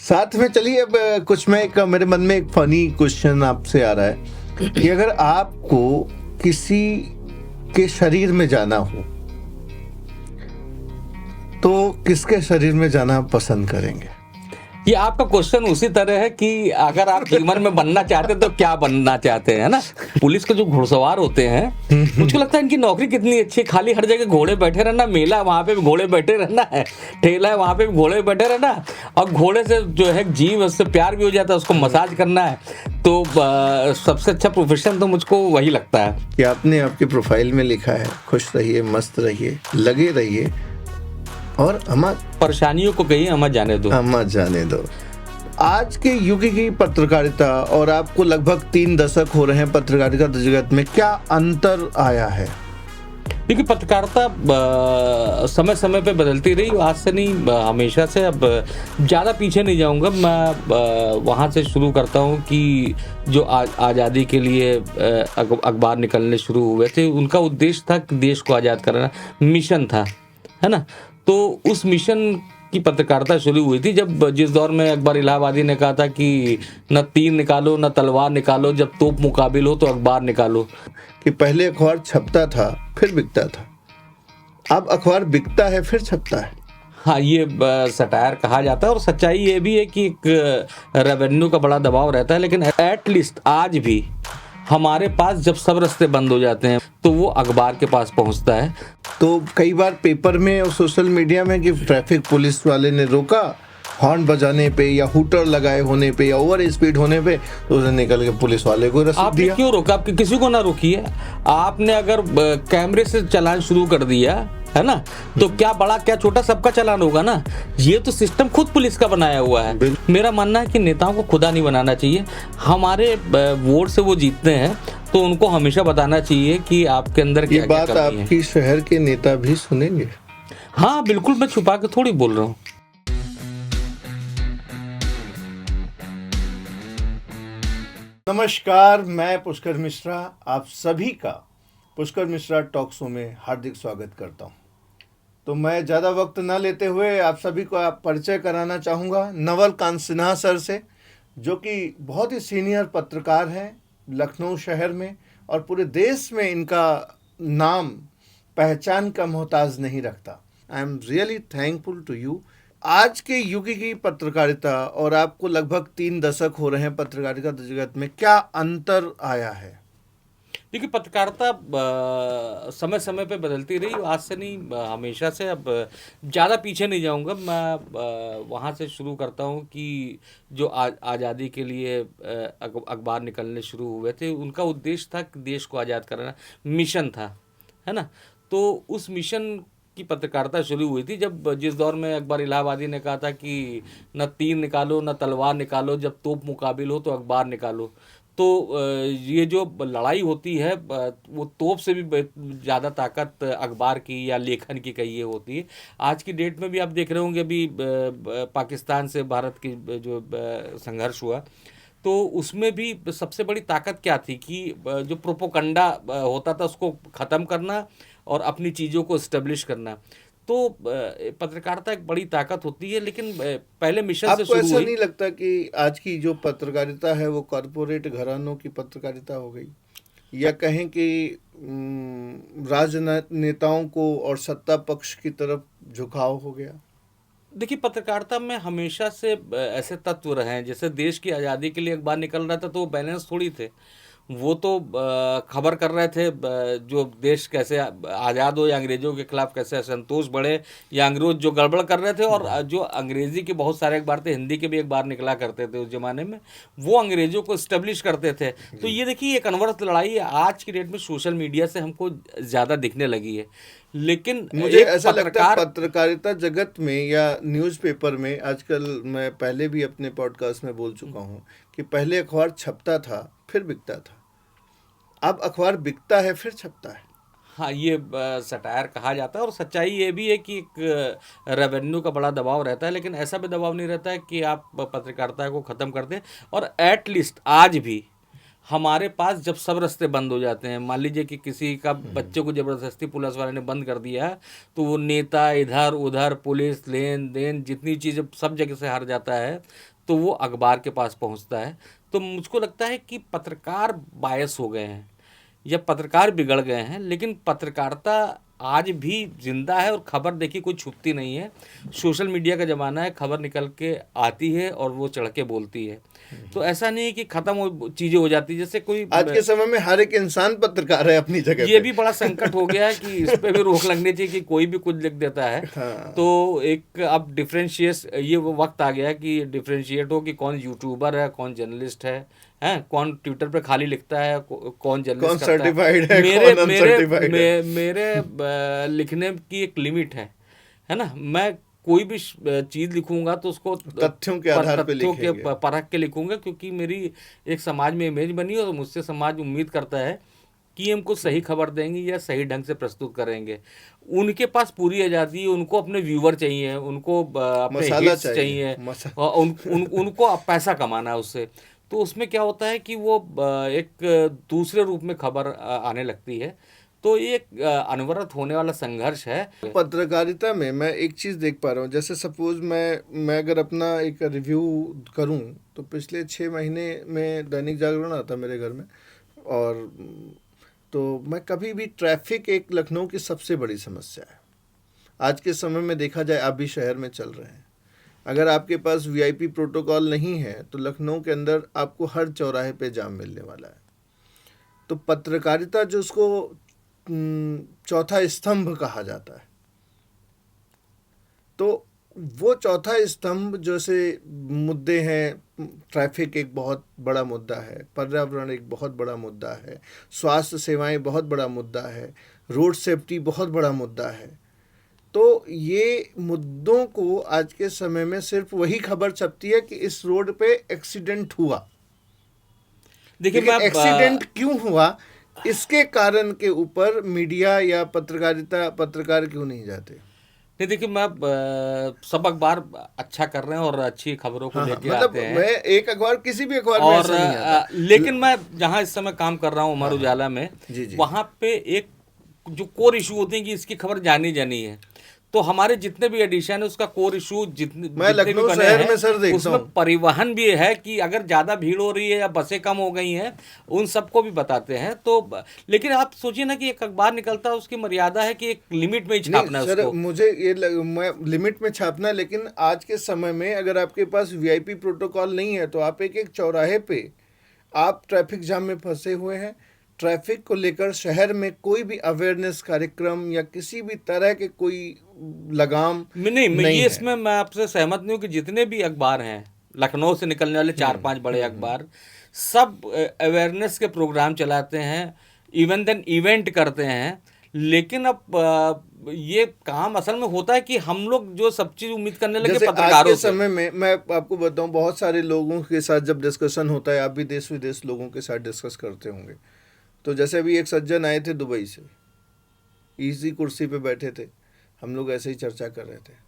साथ में चलिए अब कुछ मैं एक मेरे मन में एक फनी क्वेश्चन आपसे आ रहा है कि अगर आपको किसी के शरीर में जाना हो तो किसके शरीर में जाना पसंद करेंगे? ये आपका क्वेश्चन उसी तरह है कि अगर आप ह्यूमन में बनना चाहते हैं तो क्या बनना चाहते हैं, है ना। पुलिस के जो घुड़सवार होते हैं मुझको लगता है इनकी नौकरी कितनी अच्छी है। खाली हर जगह घोड़े बैठे रहना, मेला वहां पे भी घोड़े बैठे रहना है, ठेला है वहां पे भी घोड़े बैठे रहना, और घोड़े से जो है जीव उससे प्यार भी हो जाता है, उसको मसाज करना है। तो सबसे अच्छा प्रोफेशन तो मुझको वही लगता है कि आपने आपके प्रोफाइल में लिखा है खुश रहिए, मस्त रहिए, लगे रहिए और परेशानियों को कहीं हमें जाने दो। आज के युग की पत्रकारिता और आपको लगभग 3 दशक हो रहे हैं पत्रकारिता जगत में, क्या अंतर आया है? देखिए, पत्रकारिता समय समय पे बदलती रही, आज से नहीं, हमेशा से। अब ज़्यादा पीछे नहीं जाऊंगा मैं, वहाँ से शुरू करता हूँ कि जो आज़ादी के लिए अखबार निकलने शुरू हुए थे, उनका उद्देश्य था कि देश को आज़ाद कराना, मिशन था, है ना। तो उस मिशन की पत्रकारिता शुरू हुई थी जब जिस दौर में अकबर इलाहाबादी ने कहा था कि न तीर निकालो न तलवार निकालो, जब तोप मुकाबिल हो तो अखबार निकालो। कि पहले अखबार छपता था फिर बिकता था, अब अखबार बिकता है फिर छपता है। हाँ, ये सटायर कहा जाता है, और सच्चाई ये भी है कि एक रेवेन्यू का बड़ा दबाव रहता है, लेकिन एटलीस्ट आज भी हमारे पास जब सब रास्ते बंद हो जाते हैं तो वो अखबार के पास पहुंचता है। तो कई बार पेपर में और सोशल मीडिया में कि ट्रैफिक पुलिस वाले ने रोका हॉर्न बजाने पे या हूटर लगाए होने पे या ओवर स्पीड होने पे, तो उसने निकल के पुलिस वाले को रसीद आपने दिया। क्यों रोका? आपके किसी को ना रोकिए। आपने अगर कैमरे से चलान शुरू कर दिया, है ना, तो क्या बड़ा क्या छोटा सबका चालान होगा ना। ये तो सिस्टम खुद पुलिस का बनाया हुआ है। मेरा मानना है कि नेताओं को खुदा नहीं बनाना चाहिए। हमारे वोट से वो जीतते हैं तो उनको हमेशा बताना चाहिए कि आपके अंदर क्या बात आपकी शहर के नेता भी सुनेंगे। हाँ बिल्कुल, मैं छुपा के थोड़ी बोल रहा हूँ। नमस्कार, मैं पुष्कर मिश्रा आप सभी का पुष्कर मिश्रा टॉक शो में हार्दिक स्वागत करता हूं। तो मैं ज़्यादा वक्त ना लेते हुए आप सभी को परिचय कराना चाहूँगा नवल कांत सिन्हा सर से, जो कि बहुत ही सीनियर पत्रकार हैं लखनऊ शहर में, और पूरे देश में इनका नाम पहचान का मोहताज नहीं रखता। I am really thankful to you. आज के युग की पत्रकारिता और आपको लगभग 3 दशक हो रहे हैं पत्रकारिता जगत में, क्या अंतर आया है? देखिए, पत्रकारिता समय समय पे बदलती रही, आज से नहीं, हमेशा से। अब ज़्यादा पीछे नहीं जाऊंगा मैं, वहाँ से शुरू करता हूँ कि जो आज़ादी के लिए अखबार निकलने शुरू हुए थे, उनका उद्देश्य था कि देश को आज़ाद कराना, मिशन था, है ना। तो उस मिशन की पत्रकारिता शुरू हुई थी जब जिस दौर में अकबर इलाहाबादी ने कहा था कि न तीर निकालो न तलवार निकालो, जब तोप मुकाबिल हो तो अखबार निकालो। तो ये जो लड़ाई होती है वो तोप से भी ज़्यादा ताकत अखबार की या लेखन की कहिए होती है। आज की डेट में भी आप देख रहे होंगे, अभी पाकिस्तान से भारत की जो संघर्ष हुआ, तो उसमें भी सबसे बड़ी ताकत क्या थी कि जो प्रोपोगंडा होता था उसको ख़त्म करना और अपनी चीज़ों को इस्टेब्लिश करना। तो पत्रकारिता एक बड़ी ताकत होती है, लेकिन पहले मिशन से शुरू हुई। आपको ऐसा नहीं लगता कि आज की जो पत्रकारिता है वो कॉरपोरेट घरानों की पत्रकारिता हो गई, या कहें कि राजनेताओं को और सत्ता पक्ष की तरफ झुकाव हो गया? देखिए, पत्रकारिता में हमेशा से ऐसे तत्व रहे हैं, जैसे देश की आज़ादी के लिए अखबार निकल रहा था तो वो बैलेंस थोड़ी थे। वो तो खबर कर रहे थे जो देश कैसे आज़ाद हो, या अंग्रेज़ों के खिलाफ कैसे असंतोष बढ़े, या अंग्रेज जो गड़बड़ कर रहे थे। और जो अंग्रेज़ी के बहुत सारे अखबार थे, हिंदी के भी अखबार निकला करते थे उस ज़माने में, वो अंग्रेज़ों को इस्टेब्लिश करते थे। तो ये देखिए, एक अनवरत लड़ाई आज की डेट में सोशल मीडिया से हमको ज़्यादा दिखने लगी है। लेकिन मुझे ऐसा लगता है पत्रकारिता जगत में या न्यूज़पेपर में, आजकल मैं पहले भी अपने पॉडकास्ट में बोल चुका हूँ कि पहले अखबार छपता था फिर बिकता था, अब अखबार बिकता है फिर छपता है। हाँ, ये सटायर कहा जाता है, और सच्चाई ये भी है कि एक रेवेन्यू का बड़ा दबाव रहता है, लेकिन ऐसा भी दबाव नहीं रहता है कि आप पत्रकारिता को ख़त्म कर दें। और एटलीस्ट आज भी हमारे पास जब सब रास्ते बंद हो जाते हैं, मान लीजिए कि किसी का बच्चे को ज़बरदस्ती पुलिस वाले ने बंद कर दिया है, तो वो नेता इधर उधर, पुलिस, लेन देन, जितनी चीज़ें, सब जगह से हार जाता है। तो वो अखबार के पास पहुंचता है। तो मुझको लगता है कि पत्रकार बायस हो गए हैं या पत्रकार बिगड़ गए हैं, लेकिन पत्रकारिता आज भी जिंदा है और खबर देखिए कोई छुपती नहीं है। सोशल मीडिया का ज़माना है, खबर निकल के आती है और वो चढ़ के बोलती है। तो ऐसा नहीं है कि ख़त्म हो चीज़ें हो जाती, जैसे कोई आज के समय में हर एक इंसान पत्रकार है अपनी जगह ये पे। भी बड़ा संकट हो गया है कि इस पे भी रोक लगनी चाहिए कि कोई भी कुछ लिख देता है। हाँ। तो एक अब डिफ्रेंशिएट, ये वो वक्त आ गया है कि डिफ्रेंशिएट हो कि कौन यूट्यूबर है, कौन जर्नलिस्ट है, हैं कौन ट्विटर पे खाली लिखता है, कौन कौन जर्नलिस्ट करता सर्टिफाइड है। है, मेरे कौन मेरे अनसर्टिफाइड है। मेरे लिखने की एक लिमिट है ना। मैं कोई भी चीज़ लिखूंगा तो उसको तथ्यों के आधार पे तथ्यों के लिखेंगे। परख के लिखूंगा, क्योंकि मेरी एक समाज में इमेज बनी और मुझसे समाज उम्मीद करता है कि हमको सही खबर देंगे या सही ढंग से प्रस्तुत करेंगे। उनके पास पूरी आज़ादी है, उनको अपने व्यूवर चाहिए, उनको अपने मसाला हिट्स चाहिए, और उनको पैसा कमाना है उससे। तो उसमें क्या होता है कि वो एक दूसरे रूप में खबर आने लगती है। तो ये एक अनवरत होने वाला संघर्ष है। पत्रकारिता में मैं एक चीज़ देख पा रहा हूँ, जैसे सपोज मैं अगर अपना एक रिव्यू करूँ तो पिछले 6 महीने में दैनिक जागरण आता मेरे घर में, और तो मैं कभी भी ट्रैफिक एक लखनऊ की सबसे बड़ी समस्या है। आज के समय में देखा जाए, आप भी शहर में चल रहे हैं, अगर आपके पास वीआईपी प्रोटोकॉल नहीं है तो लखनऊ के अंदर आपको हर चौराहे पे जाम मिलने वाला है। तो पत्रकारिता जो उसको चौथा स्तंभ कहा जाता है, तो वो चौथा स्तंभ जैसे मुद्दे हैं, ट्रैफिक एक बहुत बड़ा मुद्दा है, पर्यावरण एक बहुत बड़ा मुद्दा है, स्वास्थ्य सेवाएं बहुत बड़ा मुद्दा है, रोड सेफ्टी बहुत बड़ा मुद्दा है। तो ये मुद्दों को आज के समय में सिर्फ वही खबर छपती है कि इस रोड पे एक्सीडेंट हुआ। देखिए लेकिन मैं एक्सीडेंट क्यों हुआ, इसके कारण के ऊपर मीडिया या पत्रकार क्यों नहीं जाते? नहीं, देखिए मैं सब अखबार अच्छा कर रहे हैं और अच्छी खबरों को हाँ, लेके मतलब आते हैं। मैं एक अखबार, किसी भी अखबार में और ऐसा नहीं आता। लेकिन मैं जहाँ इस समय काम कर रहा हूँ अमर हाँ, उजाला में, जी जी। वहाँ पे एक जो कोर इशू होते हैं कि इसकी खबर जानी जानी है। तो हमारे जितने भी एडिशन है उसका कोर इशू जितने मैं जितने भी लखनऊ बने शहर हैं में सर देखता उसमें हूँ। परिवहन भी है कि अगर ज़्यादा भीड़ हो रही है या बसें कम हो गई हैं, उन सबको भी बताते हैं। तो लेकिन आप सोचिए ना कि एक अखबार निकलता है, उसकी मर्यादा है कि एक लिमिट में ही छापना है नहीं सर, उसको। मुझे मैं लिमिट में छापना, लेकिन आज के समय में अगर आपके पास वीआईपी प्रोटोकॉल नहीं है तो आप एक एक चौराहे पे आप ट्रैफिक जाम में फंसे हुए हैं। ट्रैफिक को लेकर शहर में कोई भी अवेयरनेस कार्यक्रम या किसी भी तरह के कोई लगाम नहीं, नहीं ये है। इसमें मैं आपसे सहमत नहीं हूँ कि जितने भी अखबार हैं लखनऊ से निकलने वाले 4-5 बड़े अखबार सब अवेयरनेस के प्रोग्राम चलाते हैं, इवन देन इवेंट करते हैं। लेकिन अब ये काम असल में होता है कि हम लोग जो सब चीज़ उम्मीद करने लगे जैसे आज पत्रकारों के से। समय में मैं आपको बताऊं, बहुत सारे लोगों के साथ जब डिस्कशन होता है, आप भी देश विदेश लोगों के साथ डिस्कस करते होंगे, तो जैसे अभी एक सज्जन आए थे दुबई से, इसी कुर्सी पे बैठे थे, हम लोग ऐसे ही चर्चा कर रहे थे,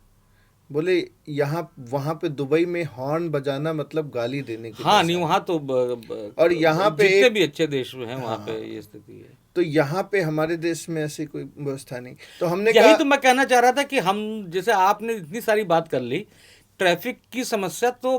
बोले यहाँ वहाँ पे दुबई में हॉर्न बजाना मतलब गाली देने की हाँ, जैसा नहीं है। वहाँ तो और यहाँ पे जितने एक, भी अच्छे देश हैं वहाँ पे हाँ, ये स्थिति है। तो यहाँ पे हमारे देश में ऐसी कोई व्यवस्था नहीं। तो हमने यही कहा, तो मैं कहना चाह रहा था कि हम जैसे आपने इतनी सारी बात कर ली ट्रैफिक की समस्या, तो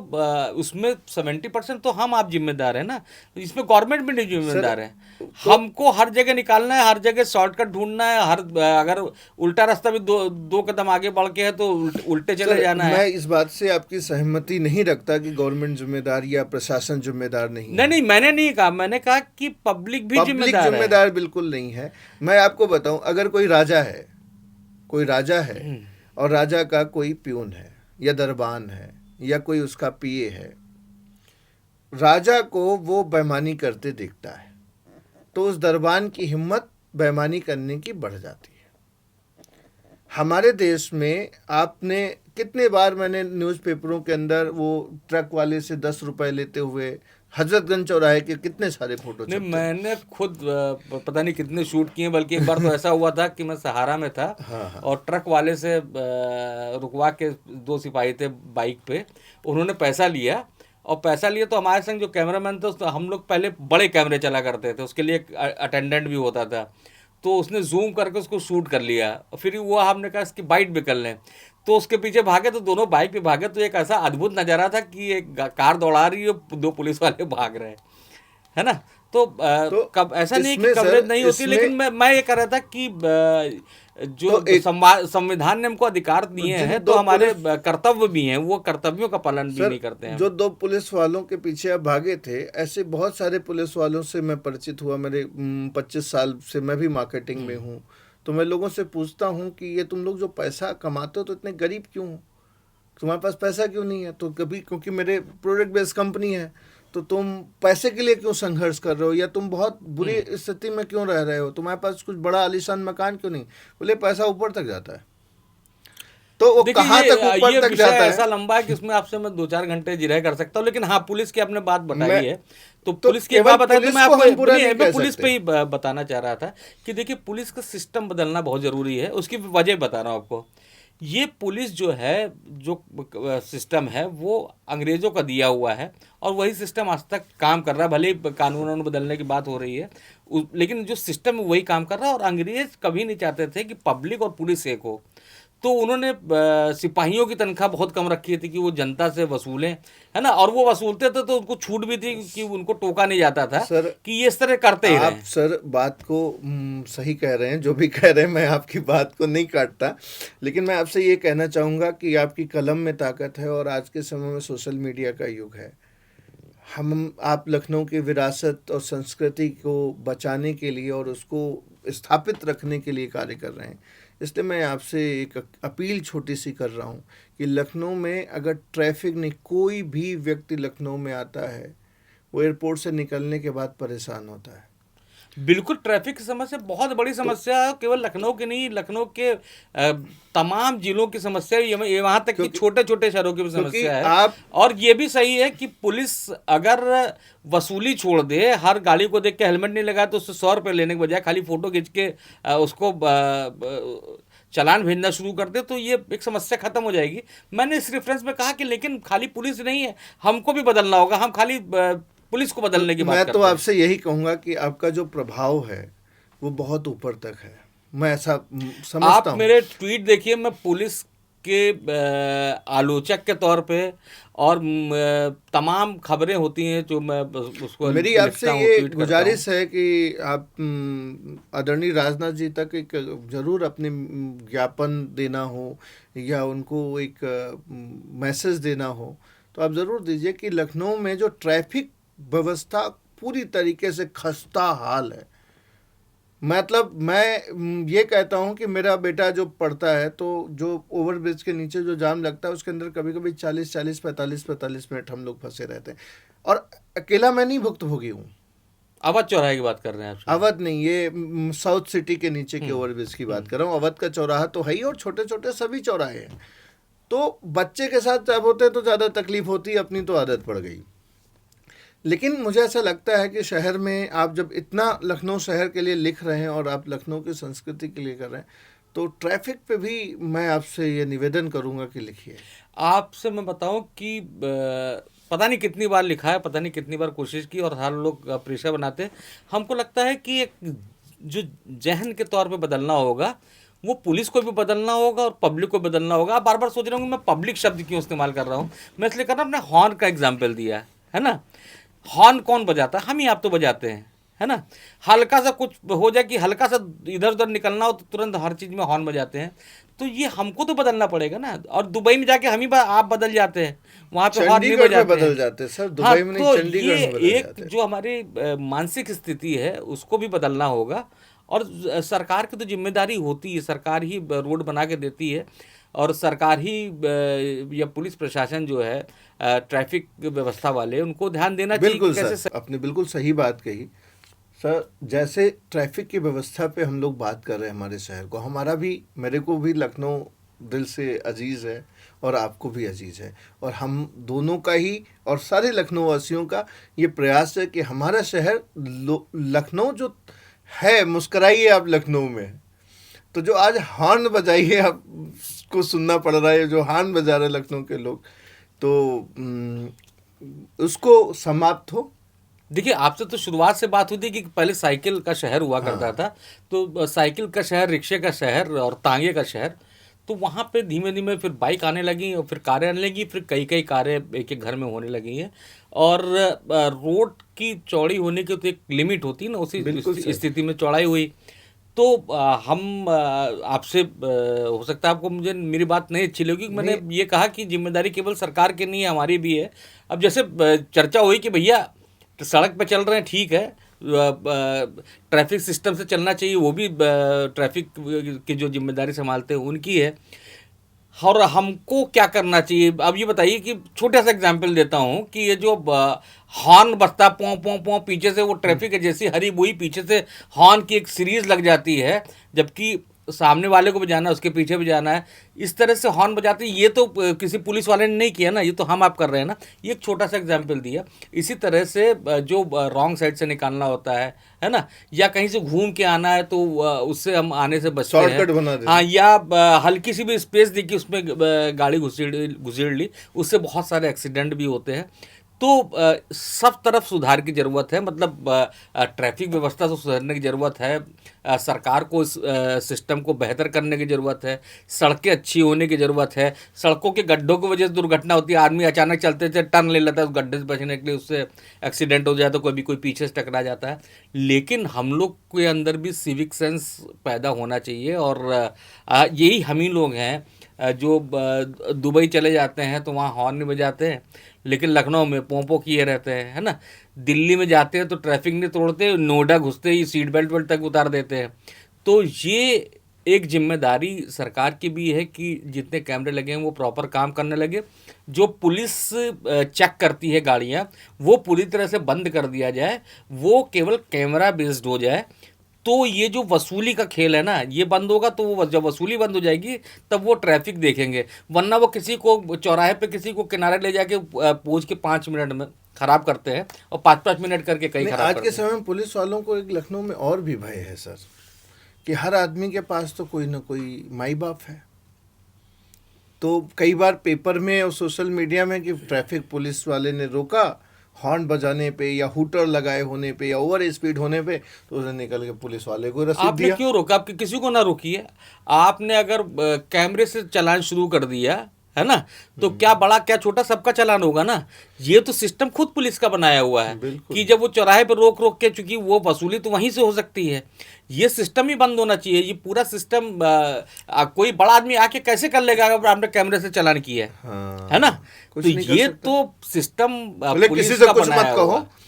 उसमें 70% तो हम आप जिम्मेदार है ना, इसमें गवर्नमेंट भी नहीं जिम्मेदार है। तो हमको हर जगह निकालना है, हर जगह शॉर्टकट ढूंढना है, हर अगर उल्टा रास्ता भी दो कदम आगे बढ़ के है तो उल्टे चले सर, जाना है। मैं इस बात से आपकी सहमति नहीं रखता कि गवर्नमेंट जिम्मेदार या प्रशासन जिम्मेदार नहीं है। नहीं, मैंने नहीं कहा, मैंने कहा कि पब्लिक भी पब्लिक जिम्मेदार है। जिम्मेदार बिल्कुल नहीं है। मैं आपको बताऊं, अगर कोई राजा है और राजा का कोई प्यून है या दरबान है या कोई उसका पीए है, राजा को वो बेईमानी करते देखता है तो उस दरबान की हिम्मत बेईमानी करने की बढ़ जाती है। हमारे देश में आपने कितने बार, मैंने न्यूज़पेपरों के अंदर वो ट्रक वाले से 10 रुपए लेते हुए हजरतगंज चौराहे के कितने सारे फोटो नहीं, छपते हैं। मैंने खुद पता नहीं कितने शूट किए, बल्कि एक बार तो ऐसा हुआ था कि मैं सहारा में था हाँ हाँ, और ट्रक वाले से रुकवा के 2 सिपाही थे बाइक पे, उन्होंने पैसा लिया और पैसा लिया तो हमारे संग जो कैमरामैन थे हम लोग पहले बड़े कैमरे चला करते थे, उसके लिए एक अटेंडेंट भी होता था। तो उसने जूम करके उसको शूट कर लिया, फिर वो हमने कहा इसकी बाइट भी कर लें, तो उसके पीछे भागे, तो दोनों बाइक पे भागे, तो एक ऐसा अद्भुत नज़ारा था कि एक कार दौड़ा रही है, दो पुलिस वाले भाग रहे हैं, है ना। तो तो कब ऐसा नहीं है कि इसमें सर, कवरेज नहीं होती, लेकिन इसमें मैं ये कह रहा था कि तो जो एक संविधान ने हमको अधिकार दिए जिन हैं, तो दो हमारे पुलिस कर्तव्य भी हैं, वो कर्तव्यों का पालन भी सर, नहीं करते हैं जो हम। दो पुलिस वालों के पीछे आप भागे थे, ऐसे बहुत सारे पुलिस वालों से मैं परिचित हुआ। मेरे 25 साल से मैं भी मार्केटिंग में हूँ। तो मैं लोगों से पूछता हूँ कि ये तुम लोग जो पैसा कमाते हो तो इतने गरीब क्यों हो, तुम्हारे पास पैसा क्यों नहीं है? तो कभी, क्योंकि मेरे प्रोडक्ट बेस्ड कंपनी है, तो तुम पैसे के लिए क्यों संघर्ष कर रहे हो, या तुम बहुत बुरी स्थिति में क्यों रह रहे हो, तुम्हारे पास कुछ बड़ा आलीशान मकान क्यों नहीं? बोले पैसा ऊपर तक जाता है। तो वो देखिए, कहाँ तक ऊपर ये तक विषय जाता ऐसा है? लंबा है कि उसमें आपसे मैं 2-4 घंटे जिरह कर सकता हूँ, लेकिन हाँ, पुलिस की आपने बात मैं बताई है, तो तो पुलिस की एक केवल बात बताई, तो पुलिस मैं को आपको हम बुरा नहीं मैं कह पुलिस पे सकते। ही बताना चाह रहा था कि देखिए, पुलिस का सिस्टम बदलना बहुत ज़रूरी है, उसकी वजह बता रहा हूँ आपको। ये पुलिस जो है, जो सिस्टम है, वो अंग्रेज़ों का दिया हुआ है, और वही सिस्टम आज तक काम कर रहा है, भले ही कानून बदलने की बात हो रही है, लेकिन जो सिस्टम है वही काम कर रहा है। और अंग्रेज़ कभी नहीं चाहते थे कि पब्लिक और पुलिस एक हो, तो उन्होंने सिपाहियों की तनख्वाह बहुत कम रखी थी कि वो जनता से वसूलें, है ना, और वो वसूलते थे तो उनको छूट भी थी कि उनको टोका नहीं जाता था सर, कि ये इस तरह करते ही आप रहें। सर बात को सही कह रहे हैं, जो भी कह रहे हैं, मैं आपकी बात को नहीं काटता। लेकिन मैं आपसे ये कहना चाहूँगा कि आपकी कलम में ताकत है, और आज के समय में सोशल मीडिया का युग है। आप लखनऊ की विरासत और संस्कृति को बचाने के लिए और उसको स्थापित रखने के लिए कार्य कर रहे हैं। इसलिए मैं आपसे एक अपील छोटी सी कर रहा हूँ कि लखनऊ में अगर ट्रैफिक नहीं, कोई भी व्यक्ति लखनऊ में आता है, वो एयरपोर्ट से निकलने के बाद परेशान होता है। बिल्कुल, ट्रैफिक की समस्या बहुत बड़ी तो समस्या है, केवल लखनऊ की नहीं, लखनऊ के तमाम जिलों की समस्या है, ये वहाँ तक कि क्योंकि छोटे छोटे शहरों की भी क्योंकि समस्या है। आप और ये भी सही है कि पुलिस अगर वसूली छोड़ दे, हर गाड़ी को देख के हेलमेट नहीं लगाए तो उससे 100 रुपये लेने के बजाय खाली फोटो खींच के उसको चालान भेजना शुरू कर दे, तो ये एक समस्या खत्म हो जाएगी। मैंने इस रेफरेंस में कहा कि लेकिन खाली पुलिस नहीं है, हमको भी बदलना होगा, हम खाली पुलिस को तो बदलने की बात मैं तो करते हैं। आपसे यही कहूँगा कि आपका जो प्रभाव है वो बहुत ऊपर तक है, मैं ऐसा आप समझता हूँ। मेरे ट्वीट देखिए, मैं पुलिस के आलोचक के तौर पे, और तमाम खबरें होती हैं जो मैं उसको मेरी आपसे लिखता हूँ, ये ट्वीट करता हूँ। गुजारिश है कि आप आदरणीय राजनाथ जी तक एक जरूर अपने ज्ञापन देना हो, या उनको एक मैसेज देना हो, तो आप जरूर दीजिए कि लखनऊ में जो ट्रैफिक व्यवस्था पूरी तरीके से खस्ता हाल है। मतलब मैं ये कहता हूँ कि मेरा बेटा जो पढ़ता है, तो जो ओवरब्रिज के नीचे जो जाम लगता है उसके अंदर कभी कभी 40-40, 45-45 मिनट हम लोग फंसे रहते हैं। और अकेला मैं नहीं भुक्तभोगी हूँ। अवध चौराहे की बात कर रहे हैं आप शायद। अवध नहीं, ये साउथ सिटी के नीचे के ओवरब्रिज की बात कर रहा हूँ। अवध का चौराहा तो है ही, और छोटे छोटे सभी चौराहे हैं। तो बच्चे के साथ जब होते हैं तो ज़्यादा तकलीफ होती है, अपनी तो आदत पड़ गई। लेकिन मुझे ऐसा लगता है कि शहर में आप जब इतना लखनऊ शहर के लिए लिख रहे हैं और आप लखनऊ की संस्कृति के लिए कर रहे हैं, तो ट्रैफिक पे भी मैं आपसे ये निवेदन करूंगा कि लिखिए। आपसे मैं बताऊं कि पता नहीं कितनी बार लिखा है, पता नहीं कितनी बार कोशिश की, और हर लोग प्रेशर बनाते हैं। हमको लगता है कि एक जो जहन के तौर पे बदलना होगा, वो पुलिस को भी बदलना होगा और पब्लिक को बदलना होगा। आप बार बार सोच रहे होंगे मैं पब्लिक शब्द क्यों इस्तेमाल कर रहा हूँ, मैं इसलिए कर रहा हूँ, अपने हॉर्न का एग्जाम्पल दिया है ना। हॉर्न कौन बजाता है? हम ही आप तो बजाते हैं, है ना। हल्का सा कुछ हो जाए कि हल्का सा इधर उधर निकलना हो तो तुरंत हर चीज़ में हॉर्न बजाते हैं। तो ये हमको तो बदलना पड़ेगा ना। और दुबई में जाके हम ही आप बदल जाते हैं, वहाँ पे हॉर्न नहीं चंडीगढ़ में बजाते हैं। बदल जाते हैं सर, हाँ, दुबई में नहीं, तो चंडीगढ़ ये में बदल एक जाते हैं। जो हमारी मानसिक स्थिति है उसको भी बदलना होगा। और सरकार की तो जिम्मेदारी होती है, सरकार ही रोड बना के देती है, और सरकार ही या पुलिस प्रशासन जो है, ट्रैफिक व्यवस्था वाले, उनको ध्यान देना चाहिए कि बिल्कुल कैसे सर, आपने बिल्कुल सही बात कही। सर, जैसे ट्रैफिक की व्यवस्था पे हम लोग बात कर रहे हैं हमारे शहर को, हमारा भी, मेरे को भी लखनऊ दिल से अजीज़ है, और आपको भी अजीज़ है, और हम दोनों का ही और सारे लखनऊ वासियों का ये प्रयास है कि हमारा शहर लखनऊ जो है, मुस्कराइए आप लखनऊ में। तो जो आज हॉर्न बजाइए आपको सुनना पड़ रहा है, जो हॉर्न बजा रहे लखनऊ के लोग, तो उसको समाप्त हो, देखिए, आपसे तो शुरुआत से बात हुई थी कि पहले साइकिल का शहर हुआ करता था, तो साइकिल का शहर, रिक्शे का शहर और तांगे का शहर। तो वहाँ पे धीमे धीमे फिर बाइक आने लगी और फिर कारें आने लगी, फिर कई कई कारें एक एक घर में होने लगी हैं। और रोड की चौड़ी होने की तो एक लिमिट होती है ना, उसी बिल्कुल सही। स्थिति में चौड़ाई हुई। तो हम आपसे हो सकता है आपको मुझे मेरी बात नहीं अच्छी लगी, मैंने ये कहा कि जिम्मेदारी केवल सरकार की नहीं है, हमारी भी है। अब जैसे चर्चा हुई कि भैया सड़क पे चल रहे हैं, ठीक है, ट्रैफिक सिस्टम से चलना चाहिए, वो भी ट्रैफिक की जो जिम्मेदारी संभालते हैं उनकी है। और हमको क्या करना चाहिए? अब ये बताइए कि छोटा सा एग्जांपल देता हूँ कि ये जो हॉर्न बजता पों पों पों पीछे से, वो ट्रैफिक है जैसी हरी बुई, पीछे से हॉर्न की एक सीरीज लग जाती है, जबकि सामने वाले को भी जाना है, उसके पीछे भी जाना है। इस तरह से हॉर्न बजाते, ये तो किसी पुलिस वाले ने नहीं किया ना, ये तो हम आप कर रहे हैं ना। ये एक छोटा सा एग्जाम्पल दिया। इसी तरह से जो रॉन्ग साइड से निकालना होता है ना, या कहीं से घूम के आना है तो उससे हम आने से बचते हैं, शॉर्टकट बना देते हाँ, या हल्की सी भी स्पेस देखी उसमें गाड़ी घुसेड़ ली, उससे बहुत सारे एक्सीडेंट भी होते हैं। तो सब तरफ सुधार की ज़रूरत है, मतलब ट्रैफिक व्यवस्था तो सुधारने की ज़रूरत है, सरकार को इस सिस्टम को बेहतर करने की ज़रूरत है, सड़कें अच्छी होने की ज़रूरत है। सड़कों के गड्ढों की वजह से दुर्घटना होती है, आदमी अचानक चलते थे टर्न ले लेता है उस गड्ढे से बचने के लिए, उससे एक्सीडेंट हो जाए तो कभी कोई पीछे से टकरा जाता है। लेकिन हम लोग के अंदर भी सिविक सेंस पैदा होना चाहिए, और यही हम ही लोग हैं जो दुबई चले जाते हैं तो वहाँ हॉर्न नहीं बजाते हैं, लेकिन लखनऊ में पोंपो किए रहते हैं, है ना। दिल्ली में जाते हैं तो ट्रैफिक नहीं तोड़ते, नोएडा घुसते ही सीट बेल्ट वेल्ट तक उतार देते हैं। तो ये एक जिम्मेदारी सरकार की भी है कि जितने कैमरे लगे हैं वो प्रॉपर काम करने लगे। जो पुलिस चेक करती है गाड़ियाँ, वो पूरी तरह से बंद कर दिया जाए, वो केवल कैमरा बेस्ड हो जाए। तो ये जो वसूली का खेल है ना, ये बंद होगा, तो वो जब वसूली बंद हो जाएगी तब वो ट्रैफिक देखेंगे। वरना वो किसी को चौराहे पे किसी को किनारे ले जाके पूछ के 5 मिनट में खराब करते हैं, और 5-5 मिनट करके कई नहीं, खराब आज के करते हैं। समय में पुलिस वालों को एक लखनऊ में और भी भय है सर, कि हर आदमी के पास तो कोई ना कोई माई बाप है। तो कई बार पेपर में और सोशल मीडिया में कि ट्रैफिक पुलिस वाले ने रोका हॉर्न बजाने पे या हूटर लगाए होने पे या ओवर स्पीड होने पे, तो उसने निकल के पुलिस वाले को रसीद आपने दिया। क्यों रोका? आपके किसी को ना रोकिए। आपने अगर कैमरे से चलान शुरू कर दिया है ना, तो क्या बड़ा क्या छोटा सबका चालान होगा ना। ये तो सिस्टम खुद पुलिस का बनाया हुआ है बिल्कुल। कि जब वो चौराहे पे रोक रोक के, चूंकि वो वसूली तो वहीं से हो सकती है, ये सिस्टम ही बंद होना चाहिए। ये पूरा सिस्टम कोई बड़ा आदमी आके कैसे कर लेगा अगर आपने कैमरे से चालान किया है? हाँ, है ना। कुछ तो नहीं कर ये सकता। तो सिस्टम बोले पुलिस किसी से का कुछ बनाया मत कहो, हुआ है।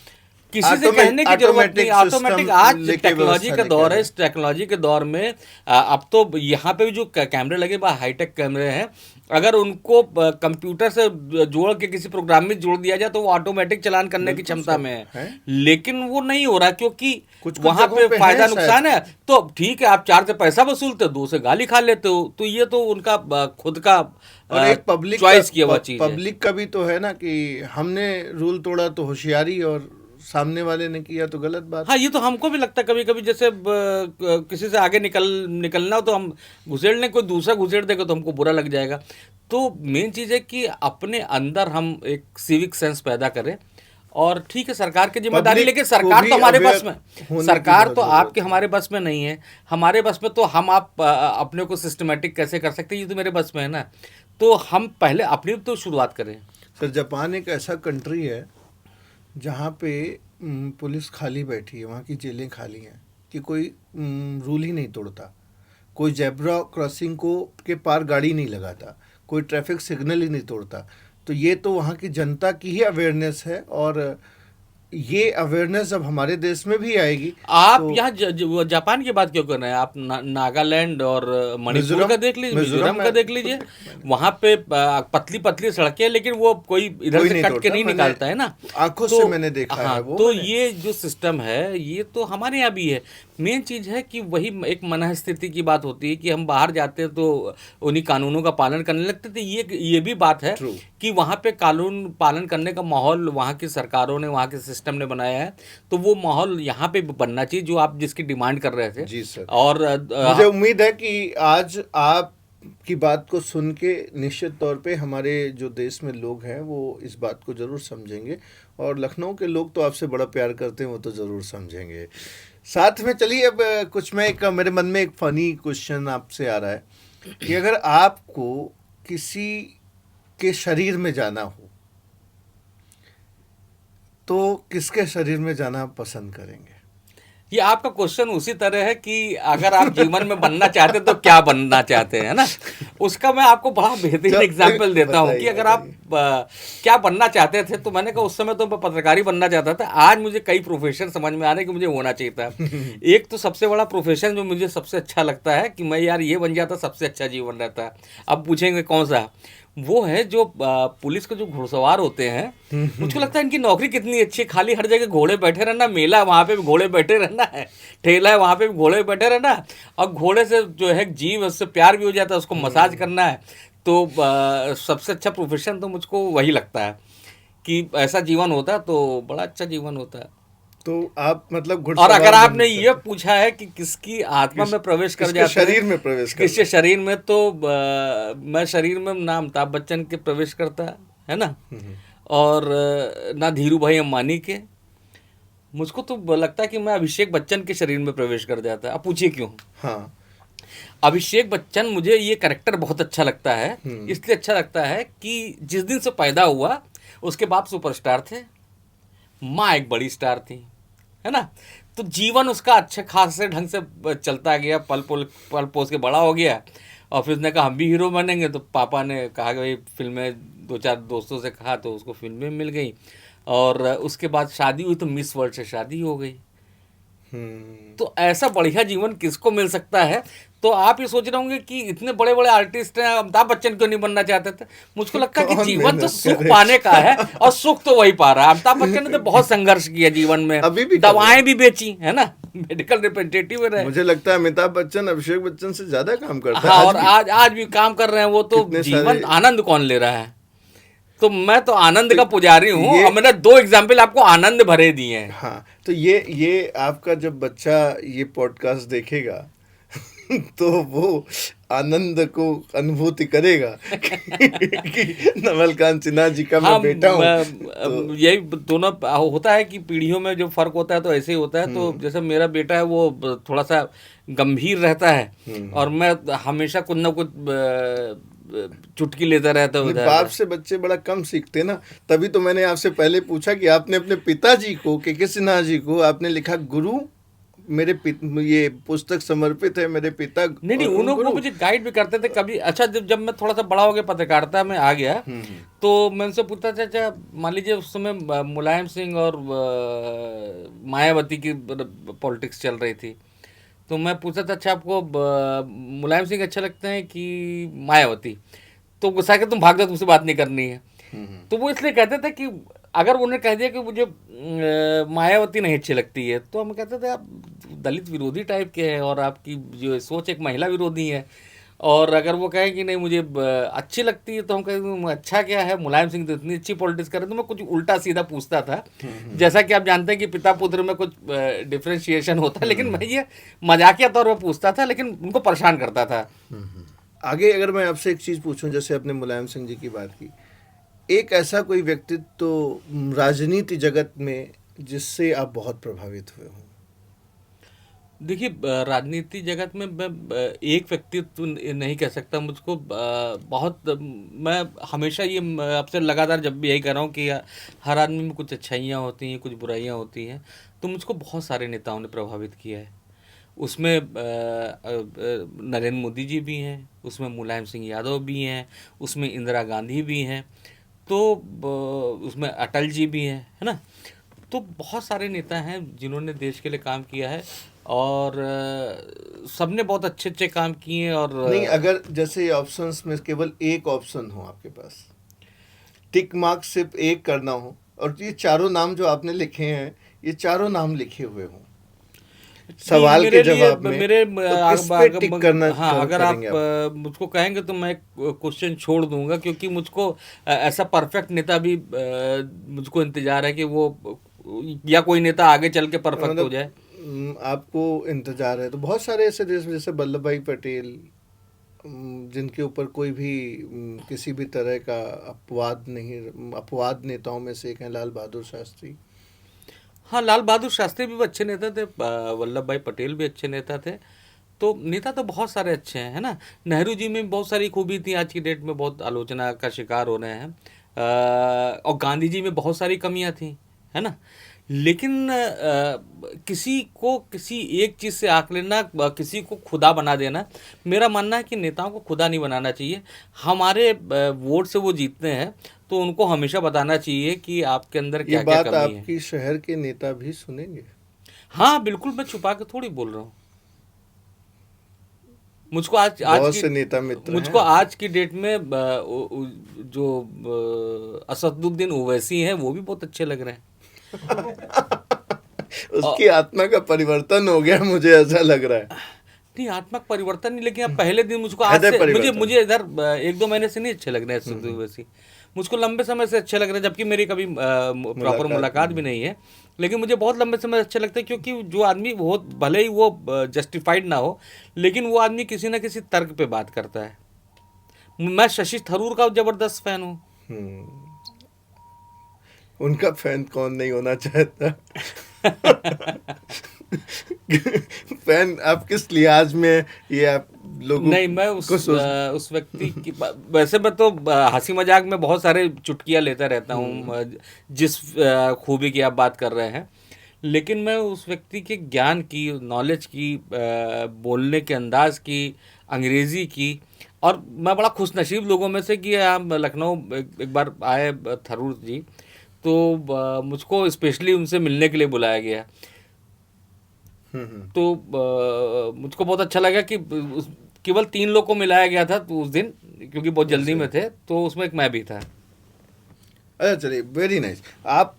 किसी से कहने की जरूरत नहीं। ऑटोमेटिक आज टेक्नोलॉजी का दौर है, इस टेक्नोलॉजी के दौर में अब तो यहाँ पे भी जो कैमरे लगे हाईटेक कैमरे हैं, अगर उनको कंप्यूटर से जोड़ के किसी प्रोग्राम में जोड़ दिया जाए तो वो ऑटोमेटिक चालान करने की क्षमता में है। लेकिन वो नहीं हो रहा, क्योंकि कुछ वहां पे जगहों पे फायदा है नुकसान है। तो ठीक है, आप 4 से पैसा वसूलते हो, 2 से गाली खा लेते हो, तो ये तो उनका खुद का और एक पब्लिक चॉइस किया हुआ चीज है। पब्लिक का भी तो है ना, कि हमने रूल तोड़ा तो होशियारी, और सामने वाले ने किया तो गलत बात। हाँ, ये तो हमको भी लगता है कभी कभी, जैसे किसी से आगे निकलना हो तो हम घुसेड़ लें, कोई दूसरा घुसेड़ देगा तो हमको बुरा लग जाएगा। तो मेन चीज़ है कि अपने अंदर हम एक सिविक सेंस पैदा करें। और ठीक है, सरकार की जिम्मेदारी, पब्लिक लेकिन को सरकार भी तो हमारे अवेयर बस में, होने की सरकार बहुत तो जरूरत आपके हमारे बस में नहीं है। हमारे बस में तो हम आप अपने को सिस्टमेटिक कैसे कर सकते हैं, ये तो मेरे बस में है ना। तो हम पहले अपनी तो शुरुआत करें। सर, जापान एक ऐसा कंट्री है जहाँ पे पुलिस खाली बैठी है, वहाँ की जेलें खाली हैं, कि कोई रूल ही नहीं तोड़ता, कोई जेब्रा क्रॉसिंग को के पार गाड़ी नहीं लगाता, कोई ट्रैफिक सिग्नल ही नहीं तोड़ता। तो ये तो वहाँ की जनता की ही अवेयरनेस है, और ये अवेयरनेस जब हमारे देश में भी आएगी। आप तो यहाँ जापान की बात क्यों कर रहे हैं? आप नागालैंड और मणिपुर का देख लीजिए, मिजोरम का देख लीजिए। वहां पे पतली पतली सड़कें, लेकिन वो कोई इधर कोई से नहीं कट के तोड़ता, नहीं मैंने निकालता है ना। आंखों तो से मैंने देखा है हाँ, वो। तो मैंने ये जो सिस्टम है, ये तो हमारे यहाँ भी है। मेन चीज है कि वही एक मनः स्थिति की बात होती है कि हम बाहर जाते हैं तो उन्हीं कानूनों का पालन करने लगते थे। ये भी बात है True. कि वहाँ पे कानून पालन करने का माहौल वहाँ की सरकारों ने, वहाँ के सिस्टम ने बनाया है। तो वो माहौल यहाँ पे भी बनना चाहिए जो आप जिसकी डिमांड कर रहे थे। जी सर। और मुझे उम्मीद है कि आज आप की बात को सुन के निश्चित तौर पे हमारे जो देश में लोग हैं वो इस बात को ज़रूर समझेंगे, और लखनऊ के लोग तो आपसे बड़ा प्यार करते हैं, वो तो ज़रूर समझेंगे। साथ में चलिए अब कुछ मैं एक मेरे मन में एक फ़नी क्वेश्चन आपसे आ रहा है कि अगर आपको किसी के शरीर में जाना हो तो किसके शरीर में जाना आप पसंद करेंगे? ये आपका क्वेश्चन उसी तरह है कि अगर आप जीवन में बनना चाहते तो क्या बनना चाहते हैं ना। उसका मैं आपको बड़ा बेहतरीन एग्जाम्पल देता हूँ कि अगर आप क्या बनना चाहते थे, तो मैंने कहा उस समय तो मैं पत्रकारी बनना चाहता था। आज मुझे कई प्रोफेशन समझ में आ रहे कि मुझे होना चाहिए था। एक तो सबसे बड़ा प्रोफेशन जो मुझे सबसे अच्छा लगता है कि मैं यार ये बन जाता, सबसे अच्छा जीवन रहता। अब पूछेंगे कौन सा, वो है जो पुलिस के जो घुड़सवार होते हैं। मुझको लगता है इनकी नौकरी कितनी अच्छी है, खाली हर जगह घोड़े बैठे रहना, मेला वहाँ पे भी घोड़े बैठे रहना है, ठेला है वहाँ पे भी घोड़े बैठे रहना, और घोड़े से जो है जीव उससे प्यार भी हो जाता है, उसको मसाज करना है। तो सबसे अच्छा प्रोफेशन तो मुझको वही लगता है कि ऐसा जीवन होता तो बड़ा अच्छा जीवन होता है। तो आप मतलब और घुड़सवार अगर आपने बनना ये चाहते पूछा है कि किसकी आत्मा में प्रवेश कर किसके जाते हैं, शरीर में प्रवेश कर किसके शरीर में, तो मैं शरीर में ना अमिताभ बच्चन के प्रवेश करता है ना, और ना धीरू भाई अंबानी के। मुझको तो लगता है कि मैं अभिषेक बच्चन के शरीर में प्रवेश कर जाता है। अब पूछिए क्यों। हाँ। अभिषेक बच्चन, मुझे ये कैरेक्टर बहुत अच्छा लगता है। इसलिए अच्छा लगता है कि जिस दिन से पैदा हुआ उसके बाप सुपरस्टार थे, माँ एक बड़ी स्टार थी, है ना। तो जीवन उसका अच्छे खासे ढंग से चलता गया, पल पोस के बड़ा हो गया। और फिर उसने कहा हम भी हीरो बनेंगे, तो पापा ने कहा कि भाई फिल्में, दो चार दोस्तों से कहा तो उसको फिल्में मिल गई। और उसके बाद शादी हुई तो मिस वर्ल्ड से शादी हो गई। तो ऐसा बढ़िया जीवन किसको मिल सकता है। तो आप ये सोच रहे होंगे कि इतने बड़े बड़े आर्टिस्ट हैं, अमिताभ बच्चन क्यों नहीं बनना चाहते थे। मुझको लगता है कि कौन जीवन तो मेहनत सुख करे? पाने का है, और सुख तो वही पा रहा है। अमिताभ बच्चन ने तो बहुत संघर्ष किया जीवन में, अभी भी कर रहे दवाएं भी बेची, है ना, मेडिकल रिप्रेजेंटेटिव रहे। मुझे लगता है अमिताभ बच्चन अभिषेक बच्चन से ज्यादा काम करता हाँ, है और आज भी काम कर रहे हैं वो। तो कितने जीवन सारे आनंद कौन ले रहा है। तो मैं तो आनंद का पुजारी हूँ, ये और मैंने 2 एग्जाम्पल आपको आनंद भरे दिए हैं। हाँ, तो ये आपका जब बच्चा ये पॉडकास्ट देखेगा तो वो आनंद को अनुभूति करेगा कि नवलकांत सिन्हा जी का मैं हाँ, बेटा हूँ। तो यही दोनों होता है कि पीढ़ियों में जो फर्क होता है तो ऐसे ही होता है। तो जैसे मेरा बेटा है वो थोड़ा सा गंभीर रहता है, और मैं हमेशा कुछ ना कुछ चुटकी लेता रहता हूँ अपने इधर बाप उधर। से बच्चे बड़ा कम सीखते ना। तभी तो मैंने आपसे पहले पूछा कि आपने अपने पिताजी को, के सिन्हा जी को आपने लिखा गुरु, ये पुस्तक समर्पित है मेरे पिता नहीं नहीं, और उन लोग वो गुरु। मुझे गाइड भी करते थे कभी। अच्छा, जब मैं थोड़ा सा बड़ा हो गया, पत्रकारिता में आ गया, तो मैं उनसे पूछता था, अच्छा मान लीजिए उस समय मुलायम सिंह और मायावती की पॉलिटिक्स चल रही थी। तो मैं पूछता था, अच्छा आपको मुलायम सिंह अच्छे लगते हैं कि मायावती। तो गुस्सा के तुम भाग जाओ, तुमसे बात नहीं करनी है। तो वो इसलिए कहते थे कि अगर उन्हें कह दिया कि मुझे मायावती नहीं अच्छी लगती है, तो हम कहते थे आप दलित विरोधी टाइप के हैं, और आपकी जो सोच एक महिला विरोधी है। और अगर वो कहें कि नहीं मुझे अच्छी लगती है, तो हम कहें अच्छा क्या है, मुलायम सिंह तो इतनी अच्छी पॉलिटिक्स कर रहे। तो मैं कुछ उल्टा सीधा पूछता था। जैसा कि आप जानते हैं कि पिता पुत्र में कुछ डिफ्रेंशिएशन होता है, लेकिन मैं ये मजाकिया तौर पर पूछता था, लेकिन उनको परेशान करता था। आगे अगर मैं आपसे एक चीज पूछूं, जैसे आपने मुलायम सिंह जी की बात की, एक ऐसा कोई व्यक्तित्व तो राजनीति जगत में जिससे आप बहुत प्रभावित हुए हो? देखिए, राजनीति जगत में मैं एक व्यक्तित्व नहीं कह सकता। मुझको बहुत, मैं हमेशा ये आपसे लगातार जब भी यही कह रहा हूँ कि हर आदमी में कुछ अच्छाइयाँ होती हैं, कुछ बुराइयाँ होती हैं। तो मुझको बहुत सारे नेताओं ने प्रभावित किया है। उसमें नरेंद्र मोदी जी भी हैं, उसमें मुलायम सिंह यादव भी हैं, उसमें इंदिरा गांधी भी हैं, तो उसमें अटल जी भी हैं, है ना। तो बहुत सारे नेता हैं जिन्होंने देश के लिए काम किया है, और सबने बहुत अच्छे अच्छे काम किए। और नहीं, अगर जैसे ऑप्शंस में केवल एक ऑप्शन हो आपके पास, टिक मार्क सिर्फ एक करना हो, और ये चारों नाम जो आपने लिखे हैं, ये चारों नाम लिखे हुए हों सवाल के मेरे लिए जवाब में, मेरे तो किस पे टिक करना हाँ, अगर करेंगे आप आप? मुझको कहेंगे तो मैं क्वेश्चन छोड़ दूंगा, क्योंकि मुझको ऐसा परफेक्ट नेता भी मुझको इंतजार है कि वो, या कोई नेता आगे चल के परफेक्ट हो जाए। आपको इंतजार है तो बहुत सारे ऐसे देश में, जैसे वल्लभ भाई पटेल, जिनके ऊपर कोई भी किसी भी तरह का अपवाद नेताओं में से एक हैं लाल बहादुर शास्त्री। हाँ, लाल बहादुर शास्त्री भी अच्छे नेता थे, वल्लभ भाई पटेल भी अच्छे नेता थे। तो नेता तो बहुत सारे अच्छे हैं, है ना। नेहरू जी में भी बहुत सारी खूबी थी, आज की डेट में बहुत आलोचना का शिकार हो रहे हैं। और गांधी जी में बहुत सारी कमियां थी, है ना। लेकिन किसी को किसी एक चीज़ से आंक लेना, किसी को खुदा बना देना, मेरा मानना है कि नेताओं को खुदा नहीं बनाना चाहिए। हमारे वोट से वो जीतते हैं, तो उनको हमेशा बताना चाहिए कि आपके अंदर ये क्या क्या बात कमी है। आपकी शहर के नेता भी सुनेंगे? हाँ बिल्कुल, मैं छुपा के थोड़ी बोल रहा हूँ। मुझको आज आज बहुत की से नेता मित्र हैं मुझको आपके। आज की डेट में जो असदुद्दीन ओवैसी हैं वो भी बहुत अच्छे लग रहे हैं। उसकी आत्मा का परिवर्तन हो गया, मुझे ऐसा लग रहा है। नहीं, आत्मक परिवर्तन नहीं, लेकिन अब पहले दिन मुझको आज हृदय से मुझे परिवर्तन। मुझे इधर 1-2 महीने से नहीं अच्छे लग रहे हैं असदुद्दीन ओवैसी। मुझको लंबे समय से अच्छे लग रहे हैं, जबकि मेरी कभी प्रॉपर मुलाकात भी नहीं है। लेकिन मुझे बहुत लंबे समय अच्छे लगते हैं, क्योंकि जो आदमी बहुत, भले ही वो जस्टिफाइड ना हो, लेकिन वो आदमी किसी ना किसी तर्क पे बात करता है। मैं शशि थरूर का जबरदस्त फैन हूँ। हम्म, उनका फैन कौन नहीं होना चाहता। फैन आप किस लिहाज में ये आप लोगों नहीं, मैं उस व्यक्ति की वैसे मैं तो हंसी मजाक में बहुत सारे चुटकियां लेता रहता हूँ, जिस खूबी की आप बात कर रहे हैं। लेकिन मैं उस व्यक्ति के ज्ञान की, नॉलेज की, बोलने के अंदाज की, अंग्रेजी की, और मैं बड़ा खुशनसीब लोगों में से कि हम लखनऊ एक बार आए थरूर जी, तो मुझको स्पेशली उनसे मिलने के लिए बुलाया गया। तो मुझको बहुत अच्छा लगा कि केवल 3 लोग को मिलाया गया था तो उस दिन, क्योंकि बहुत जल्दी में थे, तो उसमें एक मैं भी था। अच्छा चलिए, वेरी नाइस। आप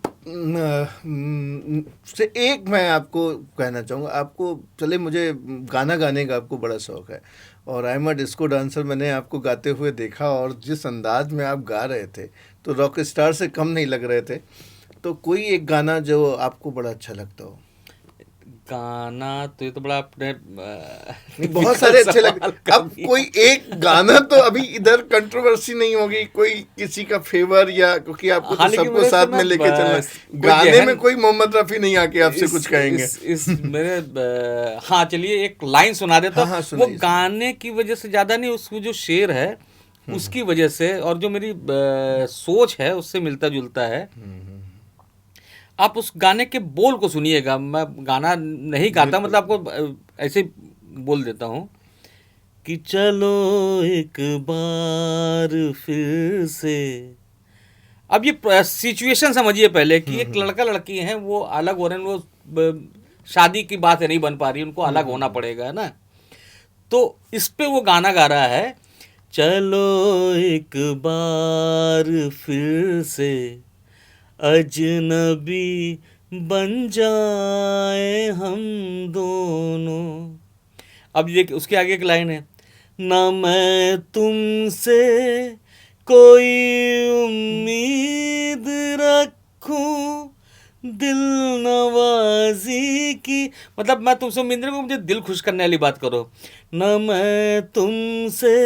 से एक मैं आपको कहना चाहूँगा, आपको चले मुझे गाना गाने का आपको बड़ा शौक है, और I am a disco dancer, मैंने आपको गाते हुए देखा, और जिस अंदाज में आप गा रहे थे तो रॉक स्टार से कम नहीं लग रहे थे। तो कोई एक गाना जो आपको बड़ा अच्छा लगता हो? गाना तो ये तो बड़ा अपने नहीं, बहुत सारे अच्छे लगते। अब कोई एक गाना तो अभी इधर कंट्रोवर्सी नहीं होगी, कोई किसी का फेवर, या क्योंकि आपको हाँ, तो लेकिन सबको मेरे से साथ में मैं लेके चलना है। कोई गाने में गहन कोई मोहम्मद रफी नहीं आके आपसे कुछ कहेंगे। इस मेरे हाँ चलिए एक लाइन सुना देता हाँ हूँ। हाँ, वो सुनाइए सुनाइए। गाने की वजह से ज़्यादा नहीं, उसमें जो शेर है उसकी वजह से, और जो मेरी सोच है उससे मिलता जुलता है। आप उस गाने के बोल को सुनिएगा, मैं गाना नहीं गाता, बिल्कुल। मतलब आपको ऐसे ही बोल देता हूँ कि चलो एक बार फिर से। अब ये सिचुएशन समझिए पहले, कि एक लड़का लड़की हैं, वो अलग हो रहे हैं, वो शादी की बात नहीं बन पा रही, उनको अलग होना पड़ेगा, है ना। तो इस पे वो गाना गा रहा है, चलो एक बार फिर से अजनबी बन जाए हम दोनों। अब ये उसके आगे एक लाइन है, ना मैं तुमसे कोई उम्मीद रखूं दिल नवाजी की, मतलब मैं तुमसे उम्मीद नहीं, मुझे दिल खुश करने वाली बात करो। ना मैं तुमसे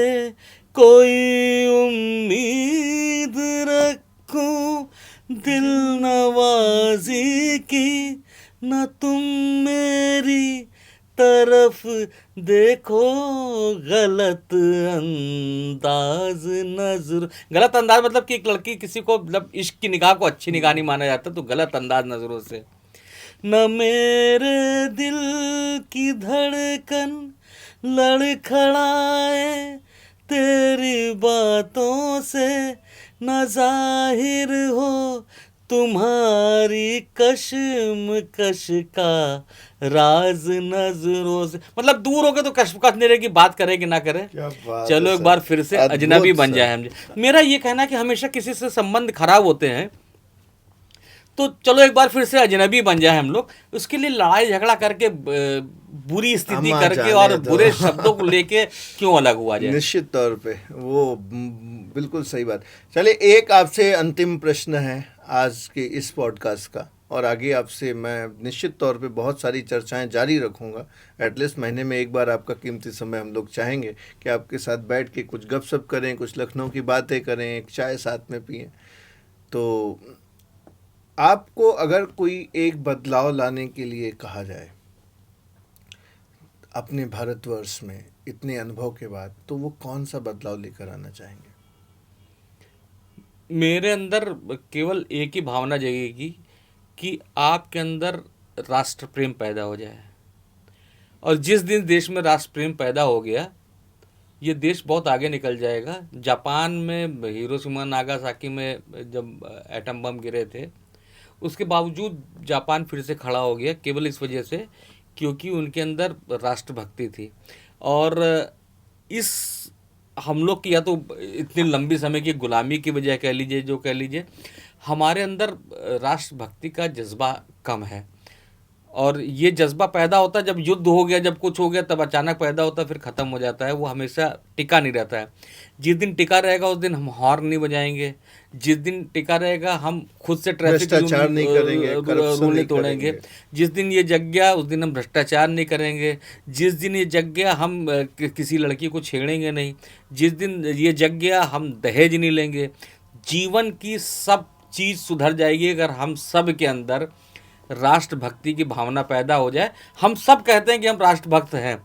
कोई उम्मीद रखूं दिल नवाजी की, न तुम मेरी तरफ देखो गलत अंदाज नजर। गलत अंदाज मतलब कि एक लड़की किसी को, मतलब इश्क की निगाह को अच्छी निगाह नहीं माना जाता, तो गलत अंदाज नजरों से। न मेरे दिल की धड़कन लड़खड़ाए तेरी बातों से, न जाहिर हो तुम्हारी कश्मकश का राज नजरों से। मतलब दूर हो गए तो कश्मकश नहीं रहेगी, बात करे कि ना करे, क्या बात है चलो एक सर, बार फिर से अजनबी अद्भुत बन सर। जाए हम। मेरा ये कहना है कि हमेशा किसी से संबंध खराब होते हैं, तो चलो एक बार फिर से अजनबी बन जाए हम लोग। उसके लिए लड़ाई झगड़ा करके, बुरी स्थिति अम्मा करके जाने और दो। बुरे शब्दों को लेके क्यों अलग हुआ जाए। निश्चित तौर पे वो बिल्कुल सही बात। चलिए, एक आपसे अंतिम प्रश्न है आज के इस पॉडकास्ट का, और आगे आपसे मैं निश्चित तौर पे बहुत सारी चर्चाएं जारी रखूंगा। एटलीस्ट महीने में एक बार आपका कीमती समय हम लोग चाहेंगे कि आपके साथ बैठ के कुछ गपशप करें, कुछ लखनऊ की बातें करें, एक चाय साथ में पिएं। तो आपको अगर कोई एक बदलाव लाने के लिए कहा जाए अपने भारतवर्ष में इतने अनुभव के बाद, तो वो कौन सा बदलाव लेकर आना चाहेंगे? मेरे अंदर केवल एक ही भावना जगेगी कि आपके अंदर राष्ट्र प्रेम पैदा हो जाए। और जिस दिन देश में राष्ट्र प्रेम पैदा हो गया, ये देश बहुत आगे निकल जाएगा। जापान में हिरोशिमा नागासाकी में जब एटम बम गिरे थे, उसके बावजूद जापान फिर से खड़ा हो गया, केवल इस वजह से क्योंकि उनके अंदर राष्ट्रभक्ति थी। और इस हम लोग की या तो इतनी लंबी समय की गुलामी की वजह कह लीजिए, जो कह लीजिए, हमारे अंदर राष्ट्रभक्ति का जज्बा कम है। और ये जज्बा पैदा होता है जब युद्ध हो गया, जब कुछ हो गया, तब अचानक पैदा होता है, फिर ख़त्म हो जाता है। वो हमेशा टिका नहीं रहता है। जिस दिन टिका रहेगा उस दिन हम हॉर्न नहीं बजाएंगे। जिस दिन टिका रहेगा हम खुद से ट्रैफिक भ्रष्टाचार नहीं करेंगे, करप्शन रूल नहीं नहीं तोड़ेंगे। करेंगे। जिस दिन ये जग गया उस दिन हम भ्रष्टाचार नहीं करेंगे। जिस दिन ये जग गया हम किसी लड़की को छेड़ेंगे नहीं। जिस दिन ये जग गया हम दहेज नहीं लेंगे। जीवन की सब चीज़ सुधर जाएगी अगर हम सब के अंदर राष्ट्रभक्ति की भावना पैदा हो जाए। हम सब कहते हैं कि हम राष्ट्रभक्त हैं,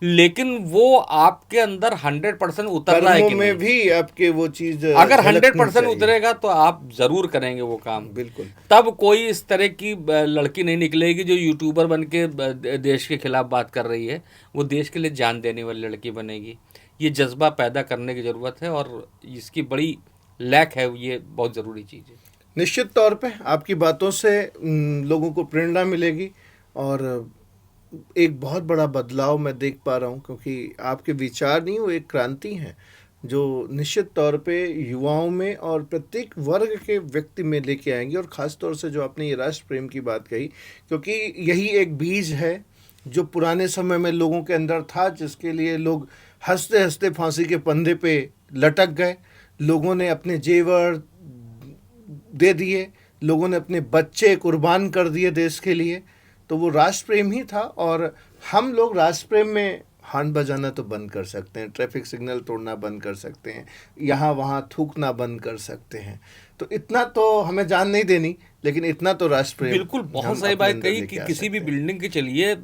लेकिन वो आपके अंदर 100% उतरना है कर्मों कि में नहीं? भी आपके वो चीज अगर झलकनी 100% चाहिए। उतरेगा तो आप जरूर करेंगे वो काम। बिल्कुल। तब कोई इस तरह की लड़की नहीं निकलेगी जो यूट्यूबर बन के देश के खिलाफ बात कर रही है। वो देश के लिए जान देने वाली लड़की बनेगी। ये जज्बा पैदा करने की ज़रूरत है और इसकी बड़ी लैक है। ये बहुत ज़रूरी चीज़ है। निश्चित तौर पे आपकी बातों से लोगों को प्रेरणा मिलेगी और एक बहुत बड़ा बदलाव मैं देख पा रहा हूँ, क्योंकि आपके विचार नहीं, वो एक क्रांति है जो निश्चित तौर पे युवाओं में और प्रत्येक वर्ग के व्यक्ति में लेके आएंगे। और ख़ास तौर से जो आपने ये राष्ट्र प्रेम की बात कही, क्योंकि यही एक बीज है जो पुराने समय में लोगों के अंदर था, जिसके लिए लोग हंसते हंसते फांसी के फंदे पे लटक गए। लोगों ने अपने जेवर दे दिए, लोगों ने अपने बच्चे कुर्बान कर दिए देश के लिए। तो वो राष्ट्र प्रेम ही था। और हम लोग राष्ट्र प्रेम में हॉर्न बजाना तो बंद कर सकते हैं, ट्रैफिक सिग्नल तोड़ना बंद कर सकते हैं, यहाँ वहाँ थूकना बंद कर सकते हैं। तो इतना तो हमें जान नहीं देनी, लेकिन इतना तो राष्ट्र प्रेम बिल्कुल, हम बहुत सही अपने बात अंदर कही लेके कि आ किसी भी सकते हैं। बिल्डिंग के चलिए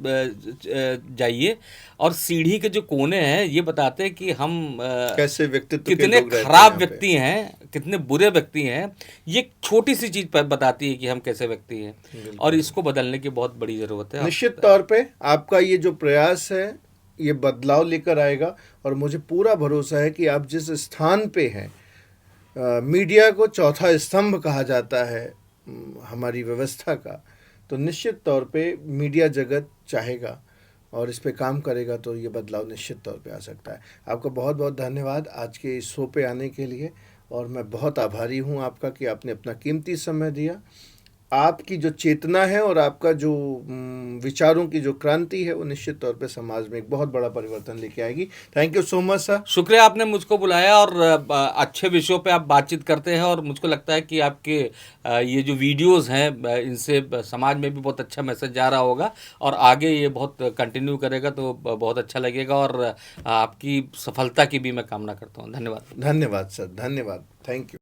जाइए और सीढ़ी के जो कोने हैं ये बताते हैं कि हम कैसे व्यक्तित्व के कितने लोग रहते हैं खराब यहाँ पे। व्यक्ति हैं, कितने बुरे व्यक्ति हैं। ये एक छोटी सी चीज बताती है कि हम कैसे व्यक्ति हैं और इसको बदलने की बहुत बड़ी जरूरत है। निश्चित तौर पे आपका ये जो प्रयास है ये बदलाव लेकर आएगा। और मुझे पूरा भरोसा है कि आप जिस स्थान पे हैं, मीडिया को चौथा स्तंभ कहा जाता है हमारी व्यवस्था का, तो निश्चित तौर पे मीडिया जगत चाहेगा और इस पे काम करेगा तो ये बदलाव निश्चित तौर पे आ सकता है। आपका बहुत बहुत धन्यवाद आज के इस शो पे आने के लिए, और मैं बहुत आभारी हूँ आपका कि आपने अपना कीमती समय दिया। आपकी जो चेतना है और आपका जो विचारों की जो क्रांति है वो निश्चित तौर पे समाज में एक बहुत बड़ा परिवर्तन लेके आएगी। Thank you so much sir. शुक्रिया, आपने मुझको बुलाया और अच्छे विषयों पे आप बातचीत करते हैं और मुझको लगता है कि आपके ये जो वीडियोस हैं इनसे समाज में भी बहुत अच्छा मैसेज जा रहा होगा और आगे ये बहुत कंटिन्यू करेगा तो बहुत अच्छा लगेगा और आपकी सफलता की भी मैं कामना करता हूँ। धन्यवाद। धन्यवाद सर, धन्यवाद, थैंक यू।